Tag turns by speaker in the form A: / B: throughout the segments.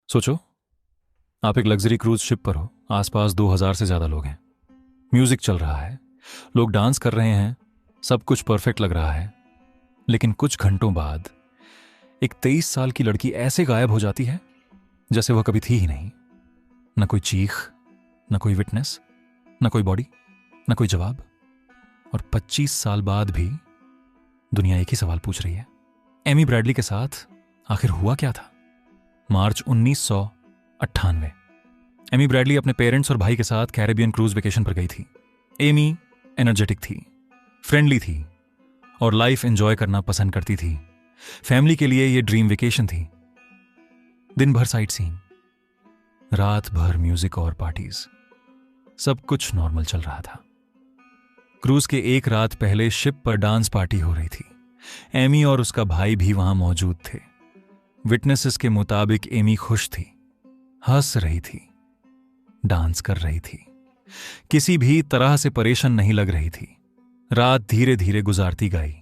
A: सोचो, आप एक लग्जरी क्रूज शिप पर हो। आसपास 2000 से ज्यादा लोग हैं। म्यूजिक चल रहा है, लोग डांस कर रहे हैं, सब कुछ परफेक्ट लग रहा है। लेकिन कुछ घंटों बाद एक 23 साल की लड़की ऐसे गायब हो जाती है जैसे वह कभी थी ही नहीं। न कोई चीख, न कोई विटनेस, न कोई बॉडी, न कोई जवाब। और 25 साल बाद भी दुनिया एक ही सवाल पूछ रही है, एमी ब्रैडली के साथ आखिर हुआ क्या था? मार्च 1998। एमी ब्रैडली अपने पेरेंट्स और भाई के साथ कैरेबियन क्रूज वेकेशन पर गई थी। एमी एनर्जेटिक थी, फ्रेंडली थी और लाइफ एंजॉय करना पसंद करती थी। फैमिली के लिए यह ड्रीम वेकेशन थी। दिन भर साइट सीइंग, रात भर म्यूजिक और पार्टीज, सब कुछ नॉर्मल चल रहा था। क्रूज के एक रात पहले शिप पर डांस पार्टी हो रही थी। एमी और उसका भाई भी वहां मौजूद थे। विटनेसेस के मुताबिक एमी खुश थी, हंस रही थी, डांस कर रही थी, किसी भी तरह से परेशान नहीं लग रही थी। रात धीरे धीरे गुजारती गई।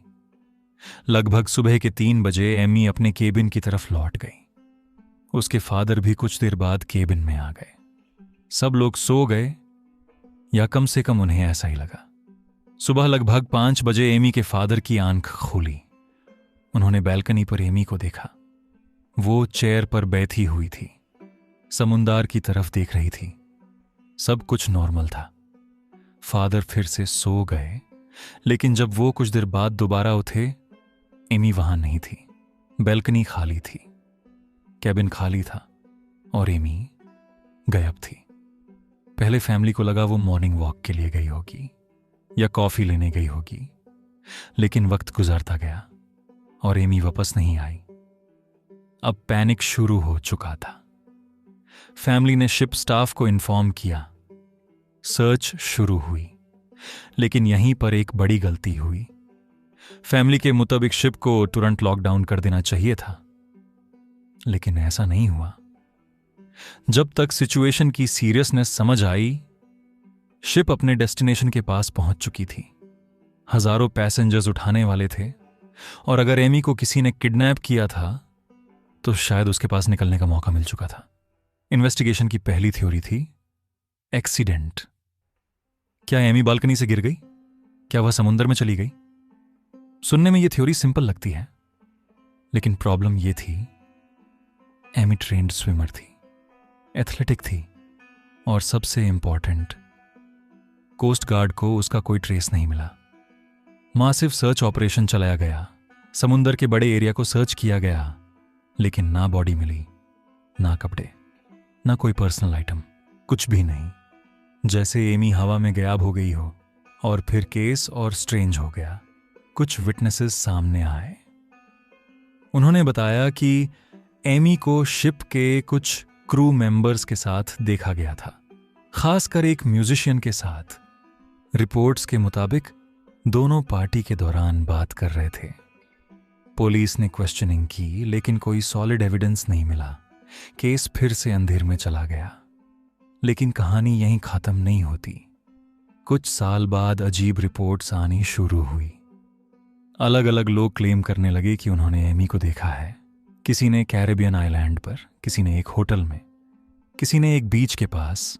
A: लगभग सुबह के 3 बजे एमी अपने केबिन की तरफ लौट गई। उसके फादर भी कुछ देर बाद केबिन में आ गए। सब लोग सो गए, या कम से कम उन्हें ऐसा ही लगा। सुबह लगभग 5 बजे एमी के फादर की आंख खुली। उन्होंने बैल्कनी पर एमी को देखा। वो चेयर पर बैठी हुई थी, समुंदर की तरफ देख रही थी। सब कुछ नॉर्मल था। फादर फिर से सो गए, लेकिन जब वो कुछ देर बाद दोबारा उठे, एमी वहां नहीं थी। बैल्कनी खाली थी, कैबिन खाली था और एमी गायब थी। पहले फैमिली को लगा वो मॉर्निंग वॉक के लिए गई होगी या कॉफी लेने गई होगी, लेकिन वक्त गुजरता गया और एमी वापस नहीं आई। अब पैनिक शुरू हो चुका था। फैमिली ने शिप स्टाफ को इन्फॉर्म किया। सर्च शुरू हुई, लेकिन यहीं पर एक बड़ी गलती हुई। फैमिली के मुताबिक शिप को तुरंत लॉकडाउन कर देना चाहिए था, लेकिन ऐसा नहीं हुआ। जब तक सिचुएशन की सीरियसनेस समझ आई, शिप अपने डेस्टिनेशन के पास पहुंच चुकी थी। हजारों पैसेंजर्स उठाने वाले थे, और अगर एमी को किसी ने किडनैप किया था तो शायद उसके पास निकलने का मौका मिल चुका था। इन्वेस्टिगेशन की पहली थ्योरी थी एक्सीडेंट। क्या एमी बालकनी से गिर गई? क्या वह समुद्र में चली गई? सुनने में यह थ्योरी सिंपल लगती है, लेकिन प्रॉब्लम यह थी, एमी ट्रेन्ड स्विमर थी, एथलेटिक थी, और सबसे इंपॉर्टेंट, कोस्ट गार्ड को उसका कोई ट्रेस नहीं मिला। मासिव सर्च ऑपरेशन चलाया गया। समुंदर के बड़े एरिया को सर्च किया गया, लेकिन ना बॉडी मिली, ना कपड़े, ना कोई पर्सनल आइटम, कुछ भी नहीं। जैसे एमी हवा में गायब हो गई हो। और फिर केस और स्ट्रेंज हो गया। कुछ विटनेसेस सामने आए। उन्होंने बताया कि एमी को शिप के कुछ क्रू मेंबर्स के साथ देखा गया था, खासकर एक म्यूजिशियन के साथ। रिपोर्ट्स के मुताबिक दोनों पार्टी के दौरान बात कर रहे थे। पुलिस ने क्वेश्चनिंग की, लेकिन कोई सॉलिड एविडेंस नहीं मिला। केस फिर से अंधेर में चला गया। लेकिन कहानी यहीं खत्म नहीं होती। कुछ साल बाद अजीब रिपोर्ट्स आनी शुरू हुई। अलग अलग लोग क्लेम करने लगे कि उन्होंने एमी को देखा है। किसी ने कैरेबियन आइलैंड पर, किसी ने एक होटल में, किसी ने एक बीच के पास।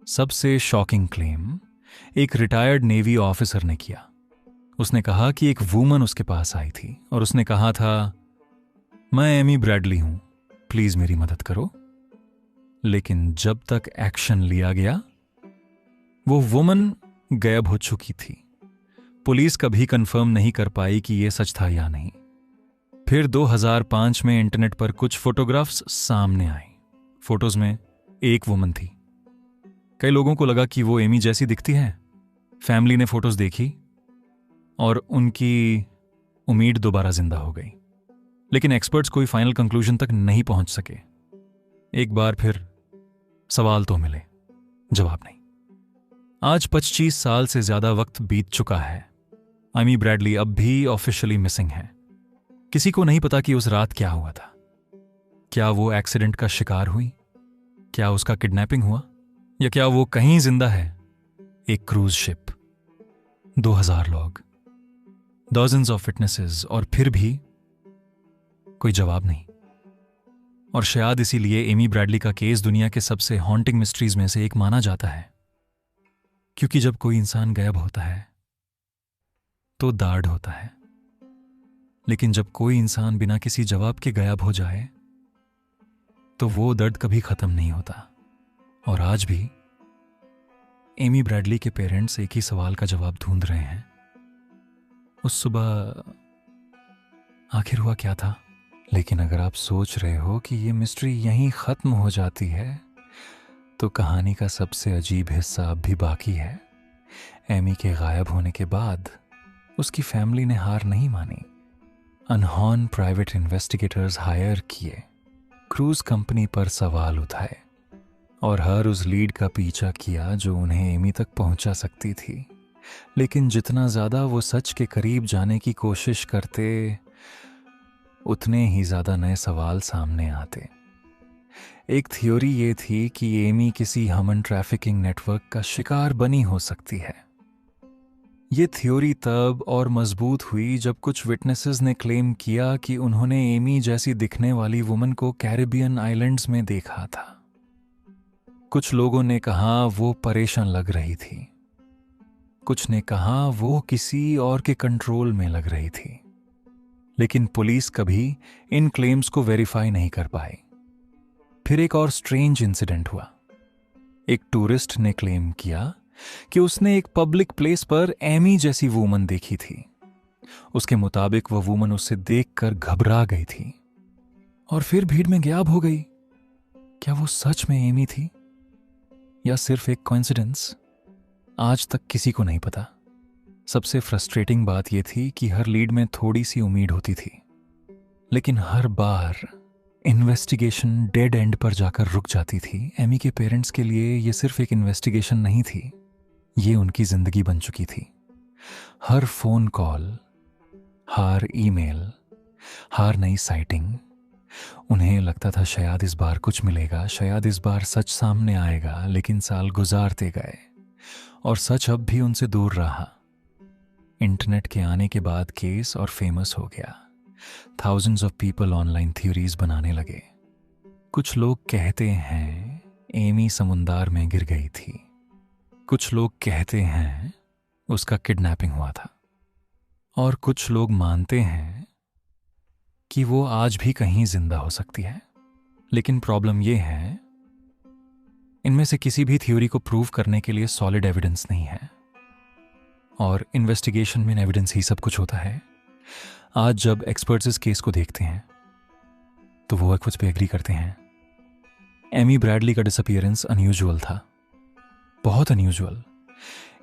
A: सबसे शॉकिंग क्लेम एक रिटायर्ड नेवी ऑफिसर ने किया। उसने कहा कि एक वूमन उसके पास आई थी और उसने कहा था, मैं एमी ब्रैडली हूं, प्लीज मेरी मदद करो। लेकिन जब तक एक्शन लिया गया, वो वुमन गायब हो चुकी थी। पुलिस कभी कंफर्म नहीं कर पाई कि यह सच था या नहीं। फिर 2005 में इंटरनेट पर कुछ फोटोग्राफ्स सामने आई। फोटोज में एक वुमन थी। कई लोगों को लगा कि वो एमी जैसी दिखती है। फैमिली ने फोटोज देखी और उनकी उम्मीद दोबारा जिंदा हो गई। लेकिन एक्सपर्ट्स कोई फाइनल कंक्लूजन तक नहीं पहुंच सके। एक बार फिर सवाल तो मिले, जवाब नहीं। आज 25 साल से ज्यादा वक्त बीत चुका है। एमी ब्रैडली अब भी ऑफिशियली मिसिंग है। किसी को नहीं पता कि उस रात क्या हुआ था। क्या वो एक्सीडेंट का शिकार हुई? क्या उसका किडनैपिंग हुआ? या क्या वो कहीं जिंदा है? एक क्रूज शिप, 2000 लोग, डजन्स ऑफ विटनेसेस, और फिर भी कोई जवाब नहीं। और शायद इसीलिए एमी ब्रैडली का केस दुनिया के सबसे हॉन्टिंग मिस्ट्रीज में से एक माना जाता है, क्योंकि जब कोई इंसान गायब होता है तो दाढ़ होता है, लेकिन जब कोई इंसान बिना किसी जवाब के गायब हो जाए तो वो दर्द कभी खत्म नहीं होता। और आज भी एमी ब्रैडली के पेरेंट्स एक ही सवाल का जवाब ढूंढ रहे हैं। उस सुबह आखिर हुआ क्या था? लेकिन अगर आप सोच रहे हो कि ये मिस्ट्री यहीं खत्म हो जाती है, तो कहानी का सबसे अजीब हिस्सा अब भी बाकी है। एमी के गायब होने के बाद उसकी फैमिली ने हार नहीं मानी। अनहॉर्न प्राइवेट इन्वेस्टिगेटर्स हायर किए, क्रूज कंपनी पर सवाल उठाए और हर उस लीड का पीछा किया जो उन्हें एमी तक पहुंचा सकती थी। लेकिन जितना ज्यादा वो सच के करीब जाने की कोशिश करते, उतने ही ज्यादा नए सवाल सामने आते। एक थ्योरी ये थी कि एमी किसी ह्यूमन ट्रैफिकिंग नेटवर्क का शिकार बनी हो सकती है। ये थ्योरी तब और मजबूत हुई जब कुछ विटनेसेस ने क्लेम किया कि उन्होंने एमी जैसी दिखने वाली वुमन को कैरिबियन आइलैंड्स में देखा था। कुछ लोगों ने कहा वो परेशान लग रही थी, कुछ ने कहा वो किसी और के कंट्रोल में लग रही थी। लेकिन पुलिस कभी इन क्लेम्स को वेरीफाई नहीं कर पाई। फिर एक और स्ट्रेंज इंसिडेंट हुआ। एक टूरिस्ट ने क्लेम किया कि उसने एक पब्लिक प्लेस पर एमी जैसी वूमन देखी थी। उसके मुताबिक वह वूमन उससे देखकर घबरा गई थी और फिर भीड़ में गायब हो गई। क्या वो सच में एमी थी या सिर्फ एक कोइंसिडेंस? आज तक किसी को नहीं पता। सबसे फ्रस्ट्रेटिंग बात यह थी कि हर लीड में थोड़ी सी उम्मीद होती थी, लेकिन हर बार इन्वेस्टिगेशन डेड एंड पर जाकर रुक जाती थी। एमी के पेरेंट्स के लिए यह सिर्फ एक इन्वेस्टिगेशन नहीं थी, ये उनकी जिंदगी बन चुकी थी। हर फोन कॉल, हर ईमेल, हर नई साइटिंग, उन्हें लगता था शायद इस बार कुछ मिलेगा, शायद इस बार सच सामने आएगा। लेकिन साल गुजारते गए और सच अब भी उनसे दूर रहा। इंटरनेट के आने के बाद केस और फेमस हो गया। Thousands of people online theories बनाने लगे। कुछ लोग कहते हैं एमी समुंदर में गिर गई थी, कुछ लोग कहते हैं उसका किडनैपिंग हुआ था, और कुछ लोग मानते हैं कि वो आज भी कहीं जिंदा हो सकती है। लेकिन प्रॉब्लम यह है, इनमें से किसी भी थ्योरी को प्रूव करने के लिए सॉलिड एविडेंस नहीं है, और इन्वेस्टिगेशन में एविडेंस ही सब कुछ होता है। आज जब एक्सपर्ट्स इस केस को देखते हैं तो वो एक कुछ पे एग्री करते हैं। एमी ब्रैडली का डिसअपीयरेंस अनयूजुअल था, बहुत अनयूजुअल।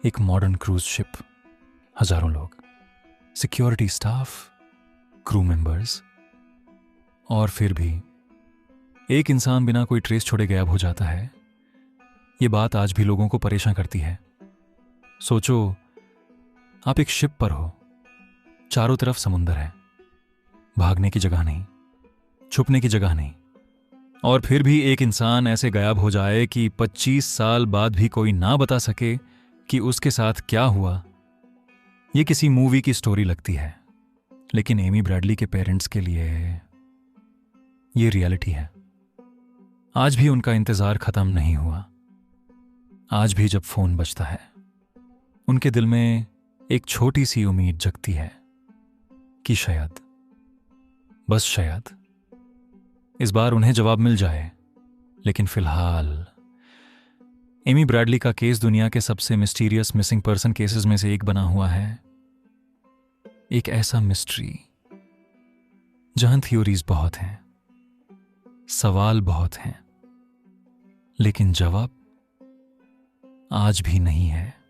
A: एक मॉडर्न क्रूज शिप, हजारों लोग, सिक्योरिटी स्टाफ, क्रू मेंबर्स, और फिर भी एक इंसान बिना कोई ट्रेस छोड़े गायब हो जाता है। ये बात आज भी लोगों को परेशान करती है। सोचो, आप एक शिप पर हो, चारों तरफ समुंदर है, भागने की जगह नहीं, छुपने की जगह नहीं, और फिर भी एक इंसान ऐसे गायब हो जाए कि 25 साल बाद भी कोई ना बता सके कि उसके साथ क्या हुआ। ये किसी मूवी की स्टोरी लगती है, लेकिन एमी ब्रैडली के पेरेंट्स के लिए ये रियलिटी है। आज भी उनका इंतजार खत्म नहीं हुआ। आज भी जब फोन बजता है, उनके दिल में एक छोटी सी उम्मीद जगती है कि शायद, बस शायद, इस बार उन्हें जवाब मिल जाए। लेकिन फिलहाल एमी ब्रैडली का केस दुनिया के सबसे मिस्टीरियस मिसिंग पर्सन केसेस में से एक बना हुआ है। एक ऐसा मिस्ट्री जहां थ्योरीज बहुत हैं, सवाल बहुत हैं, लेकिन जवाब आज भी नहीं है।